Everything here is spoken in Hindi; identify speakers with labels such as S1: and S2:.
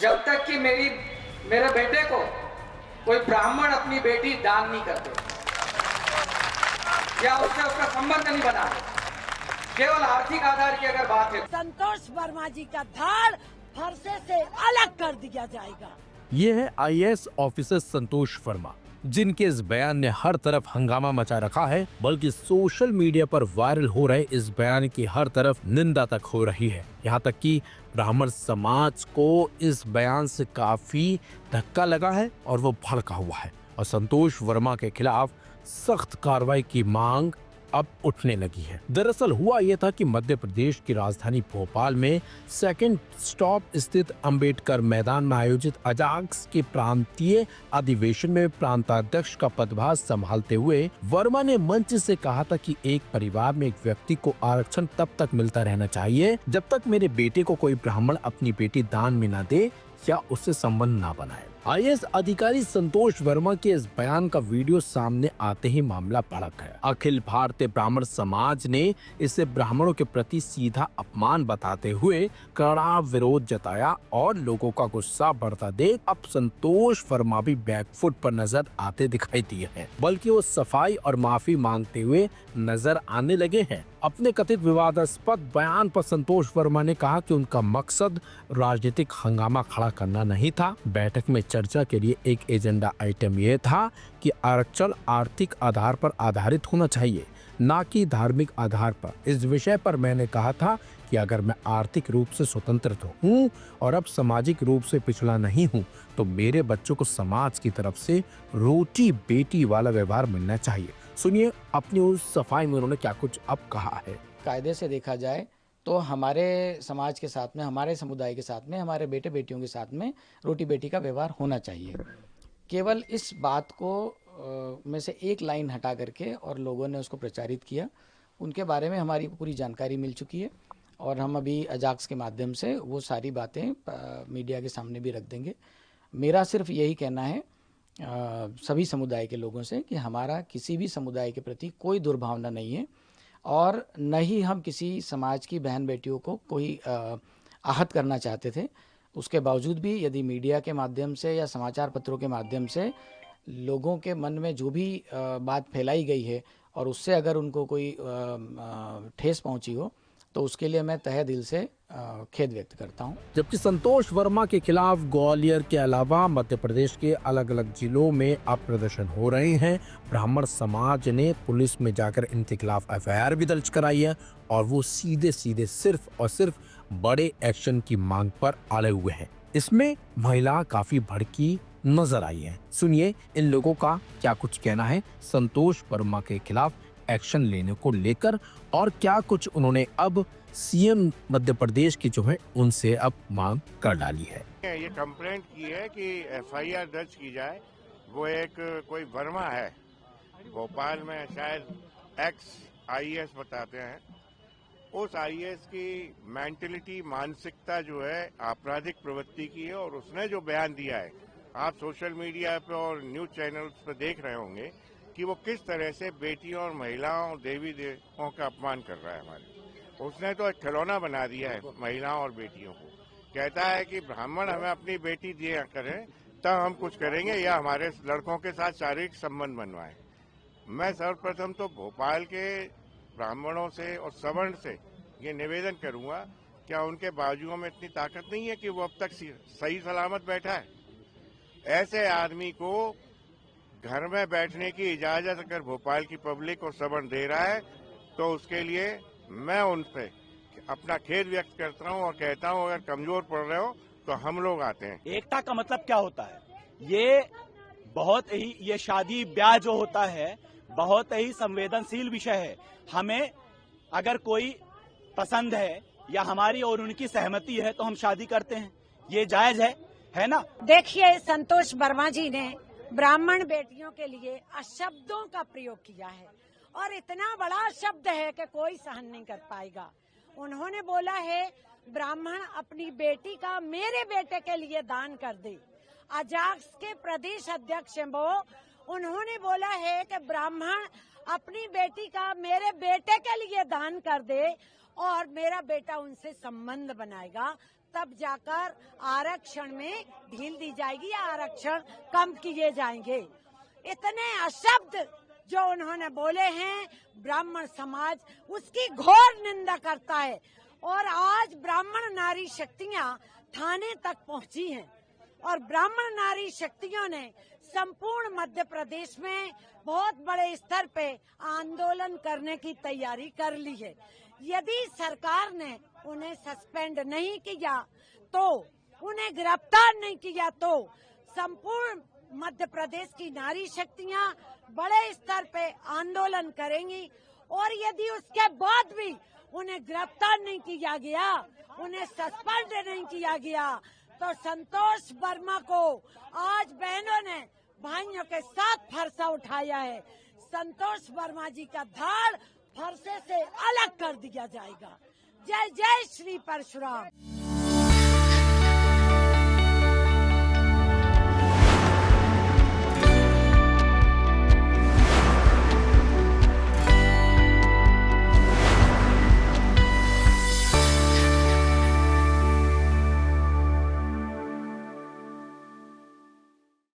S1: जब तक कि मेरे बेटे को कोई ब्राह्मण अपनी बेटी दान नहीं करते या उससे उसका संबंध नहीं बना, केवल आर्थिक आधार की अगर बात है,
S2: संतोष वर्मा जी का धाड़ फरसे से अलग कर दिया जाएगा।
S3: ये है आईएएस ऑफिसर संतोष वर्मा, जिनके इस बयान ने हर तरफ हंगामा मचा रखा है, बल्कि सोशल मीडिया पर वायरल हो रहे इस बयान की हर तरफ निंदा तक हो रही है। यहाँ तक कि ब्राह्मण समाज को इस बयान से काफी धक्का लगा है और वो भड़का हुआ है और संतोष वर्मा के खिलाफ सख्त कार्रवाई की मांग अब उठने लगी है। दरअसल हुआ यह था कि मध्य प्रदेश की राजधानी भोपाल में सेकंड स्टॉप स्थित अंबेडकर मैदान में आयोजित अजाक्स के प्रांतीय अधिवेशन में प्रांताध्यक्ष का पदभार संभालते हुए वर्मा ने मंच से कहा था कि एक परिवार में एक व्यक्ति को आरक्षण तब तक मिलता रहना चाहिए जब तक मेरे बेटे को कोई ब्राह्मण अपनी बेटी दान में न दे या उससे संबंध ना बनाए। आईएएस अधिकारी संतोष वर्मा के इस बयान का वीडियो सामने आते ही मामला भड़क है। अखिल भारतीय ब्राह्मण समाज ने इसे ब्राह्मणों के प्रति सीधा अपमान बताते हुए कड़ा विरोध जताया और लोगों का गुस्सा बढ़ता देख अब संतोष वर्मा भी बैकफुट पर नजर आते दिखाई दिए हैं, बल्कि वो सफाई और माफी मांगते हुए नजर आने लगे हैं। अपने कथित विवादास्पद बयान पर संतोष वर्मा ने कहा कि उनका मकसद राजनीतिक हंगामा खड़ा करना नहीं था। बैठक में चर्चा के लिए एक एजेंडा आइटम ये था कि आरक्षण आर्थिक आधार पर आधारित होना चाहिए, न कि धार्मिक आधार पर। इस विषय पर मैंने कहा था कि अगर मैं आर्थिक रूप से स्वतंत्र हूँ और अब सामाजिक रूप से पिछड़ा नहीं हूँ तो मेरे बच्चों को समाज की तरफ से रोटी बेटी वाला व्यवहार मिलना चाहिए। सुनिए अपनी उस सफाई में उन्होंने क्या कुछ अब कहा है।
S4: कायदे से देखा जाए तो हमारे समाज के साथ में, हमारे समुदाय के साथ में, हमारे बेटे बेटियों के साथ में रोटी बेटी का व्यवहार होना चाहिए। केवल इस बात को में से एक लाइन हटा करके और लोगों ने उसको प्रचारित किया, उनके बारे में हमारी पूरी जानकारी मिल चुकी है और हम अभी अजाक्स के माध्यम से वो सारी बातें मीडिया के सामने भी रख देंगे। मेरा सिर्फ यही कहना है सभी समुदाय के लोगों से कि हमारा किसी भी समुदाय के प्रति कोई दुर्भावना नहीं है और न ही हम किसी समाज की बहन बेटियों को कोई आहत करना चाहते थे। उसके बावजूद भी यदि मीडिया के माध्यम से या समाचार पत्रों के माध्यम से लोगों के मन में जो भी बात फैलाई गई है और उससे अगर उनको कोई ठेस पहुंची हो तो उसके लिए मैं तहे दिल से खेद व्यक्त करता हूं।
S3: जबकि संतोष वर्मा के खिलाफ ग्वालियर के अलावा मध्य प्रदेश के अलग अलग जिलों में अब प्रदर्शन हो रहे हैं। ब्राह्मण समाज ने पुलिस में जाकर इनके खिलाफ एफआईआर भी दर्ज कराई है और वो सीधे सीधे सिर्फ और सिर्फ बड़े एक्शन की मांग पर अड़े हुए हैं। इसमें महिला काफी भड़की नजर आई है। सुनिए इन लोगों का क्या कुछ कहना है संतोष वर्मा के खिलाफ एक्शन लेने को लेकर और क्या कुछ उन्होंने अब सीएम मध्य प्रदेश की जो है उनसे अब मांग कर डाली है।
S5: ये कंप्लेंट की है कि एफआईआर दर्ज की जाए। वो एक कोई वर्मा है भोपाल में, शायद एक्स आईएएस बताते हैं, उस आईएएस की मेंटलिटी, मानसिकता जो है आपराधिक प्रवृत्ति की है और उसने जो बयान दिया है, आप सोशल मीडिया पे और न्यूज चैनल्स पे देख रहे होंगे कि वो किस तरह से बेटियों और महिलाओं, देवी देवताओं का अपमान कर रहा है। हमारे उसने तो एक खिलौना बना दिया है महिलाओं और बेटियों को। कहता है कि ब्राह्मण हमें अपनी बेटी दिया करें तब हम कुछ करेंगे या हमारे लड़कों के साथ शारीरिक संबंध बनवाएं। मैं सर्वप्रथम तो भोपाल के ब्राह्मणों से और सवर्ण से ये निवेदन करूंगा, क्या उनके बाजुओं में इतनी ताकत नहीं है कि वो अब तक सही सलामत बैठा है? ऐसे आदमी को घर में बैठने की इजाजत अगर भोपाल की पब्लिक और सवर्ण दे रहा है तो उसके लिए मैं उनसे अपना खेद व्यक्त करता हूं और कहता हूं अगर कमजोर पड़ रहे हो तो हम लोग आते हैं।
S6: एकता का मतलब क्या होता है? ये शादी ब्याह जो होता है बहुत ही संवेदनशील विषय है। हमें अगर कोई पसंद है या हमारी और उनकी सहमति है तो हम शादी करते हैं, ये जायज है ना?
S2: देखिए संतोष वर्मा जी ने ब्राह्मण बेटियों के लिए अशब्दों का प्रयोग किया है और इतना बड़ा शब्द है कि कोई सहन नहीं कर पाएगा। उन्होंने बोला है ब्राह्मण अपनी बेटी का मेरे बेटे के लिए दान कर दे। अजाक्स के प्रदेश अध्यक्ष वो उन्होंने बोला है कि ब्राह्मण अपनी बेटी का मेरे बेटे के लिए दान कर दे और मेरा बेटा उनसे संबंध बनाएगा तब जाकर आरक्षण में ढील दी जाएगी या आरक्षण कम किए जाएंगे। इतने अशब्द जो उन्होंने बोले हैं, ब्राह्मण समाज उसकी घोर निंदा करता है। और आज ब्राह्मण नारी शक्तियां थाने तक पहुंची हैं और ब्राह्मण नारी शक्तियों ने संपूर्ण मध्य प्रदेश में बहुत बड़े स्तर पे आंदोलन करने की तैयारी कर ली है। यदि सरकार ने उन्हें सस्पेंड नहीं किया तो, उन्हें गिरफ्तार नहीं किया तो संपूर्ण मध्य प्रदेश की नारी शक्तियां बड़े स्तर पे आंदोलन करेंगी। और यदि उसके बाद भी उन्हें गिरफ्तार नहीं किया गया, उन्हें सस्पेंड नहीं किया गया, तो संतोष वर्मा को आज बहनों ने भाइयों के साथ फरसा उठाया है। संतोष वर्मा जी का धाड़ फरसे से अलग कर दिया जाएगा। जय जय श्री परशुराम।